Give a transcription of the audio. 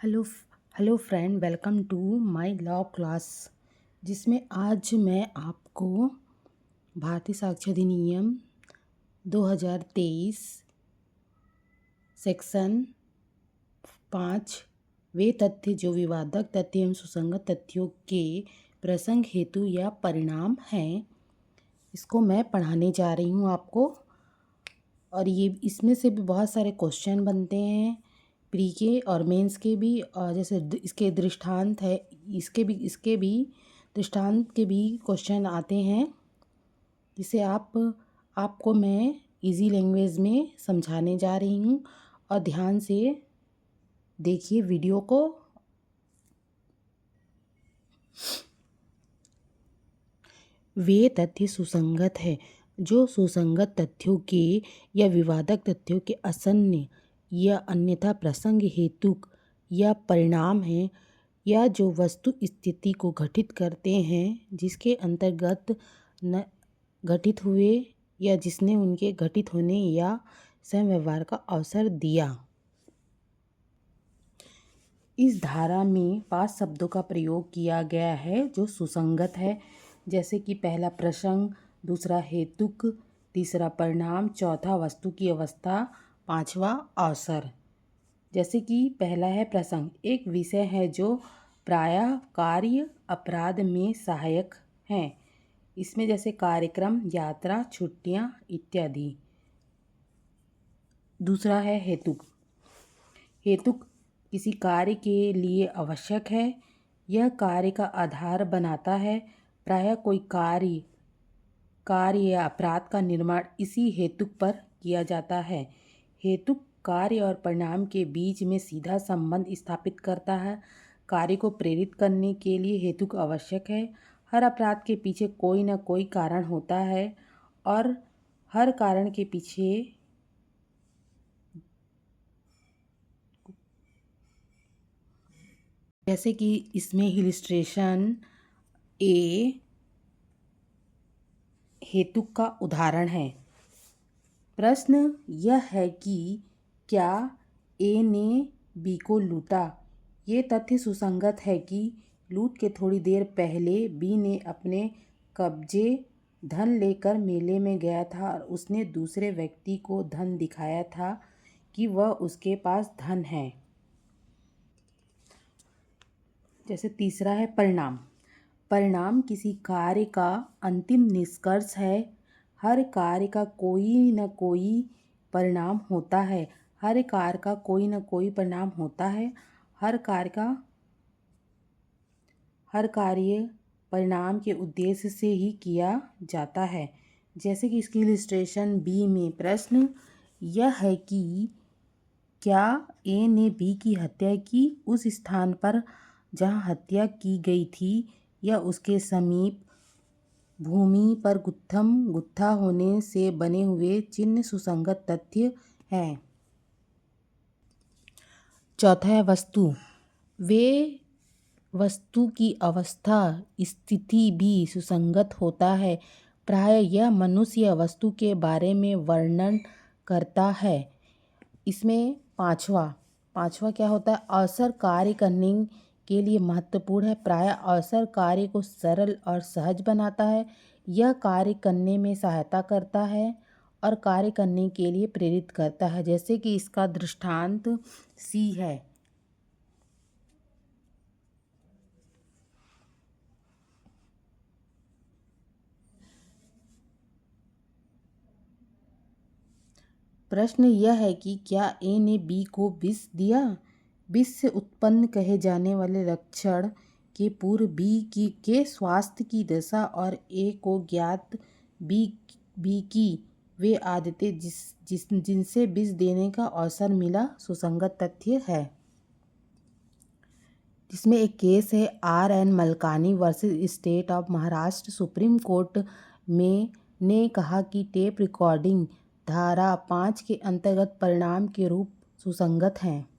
Hello hello friend, welcome to my law class, जिसमें आज मैं आपको भारतीय साक्ष्य अधिनियम 2023 सेक्शन 5 वे तथ्य जो विवादक तथ्य एवं सुसंगत तथ्यों के प्रसंग हेतु या परिणाम हैं, इसको मैं पढ़ाने जा रही हूँ आपको। और ये इसमें से भी बहुत सारे क्वेश्चन बनते हैं, प्री के और मेंस के भी। और जैसे इसके दृष्टांत है, इसके भी दृष्टांत के भी क्वेश्चन आते हैं, जिसे आपको मैं इजी लैंग्वेज में समझाने जा रही हूँ। और ध्यान से देखिए वीडियो को। वे तथ्य सुसंगत है जो सुसंगत तथ्यों के या विवादक तथ्यों के आसन्न या अन्यथा प्रसंग हेतुक या परिणाम हैं, या जो वस्तु स्थिति को घटित करते हैं जिसके अंतर्गत न घटित हुए या जिसने उनके घटित होने या स्वयं व्यवहार का अवसर दिया। इस धारा में 5 शब्दों का प्रयोग किया गया है जो सुसंगत है, जैसे कि पहला प्रसंग, दूसरा हेतुक, तीसरा परिणाम, चौथा वस्तु की अवस्था, पांचवा अवसर। जैसे कि पहला है प्रसंग, एक विषय है जो प्रायः कार्य अपराध में सहायक हैं। इसमें जैसे कार्यक्रम, यात्रा, छुट्टियां इत्यादि। दूसरा है हेतुक। हेतुक किसी कार्य के लिए आवश्यक है, यह कार्य का आधार बनाता है। प्रायः कोई कार्य या अपराध का निर्माण इसी हेतुक पर किया जाता है। हेतुक कार्य और परिणाम के बीच में सीधा संबंध स्थापित करता है। कार्य को प्रेरित करने के लिए हेतुक आवश्यक है। हर अपराध के पीछे कोई न कोई कारण होता है और हर कारण के पीछे जैसे कि इसमें इलिस्ट्रेशन ए हेतुक का उदाहरण है। प्रश्न यह है कि क्या ए ने बी को लूटा। ये तथ्य सुसंगत है कि लूट के थोड़ी देर पहले बी ने अपने कब्जे धन लेकर मेले में गया था और उसने दूसरे व्यक्ति को धन दिखाया था कि वह उसके पास धन है। जैसे तीसरा है परिणाम। परिणाम किसी कार्य का अंतिम निष्कर्ष है। हर कार्य का कोई न कोई परिणाम होता है। हर कार्य का कोई न कोई परिणाम होता है। हर कार्य परिणाम के उद्देश्य से ही किया जाता है। जैसे कि इसकी इलिस्ट्रेशन बी में प्रश्न यह है कि क्या ए ने बी की हत्या की उस स्थान पर जहां हत्या की गई थी या उसके समीप भूमि पर गुत्था होने से बने हुए चिन्ह सुसंगत तथ्य हैं। चौथा है वस्तु। वे वस्तु की अवस्था स्थिति भी सुसंगत होता है। प्राय यह मनुष्य या वस्तु के बारे में वर्णन करता है। इसमें पांचवा क्या होता है, अवसर कार्य करने के लिए महत्वपूर्ण है। प्राय अवसर कार्य को सरल और सहज बनाता है। यह कार्य करने में सहायता करता है और कार्य करने के लिए प्रेरित करता है। जैसे कि इसका दृष्टांत सी है। प्रश्न यह है कि क्या ए ने बी को विष दिया। विष से उत्पन्न कहे जाने वाले लक्षण के पूर्व के स्वास्थ्य की दशा और ए को ज्ञात बी की वे आदतें जिनसे विष देने का अवसर मिला सुसंगत तथ्य है। जिसमें एक केस है R.N. Malkani versus state of Maharashtra. Supreme court में ने कहा कि टेप रिकॉर्डिंग धारा 5 के अंतर्गत परिणाम के रूप सुसंगत हैं।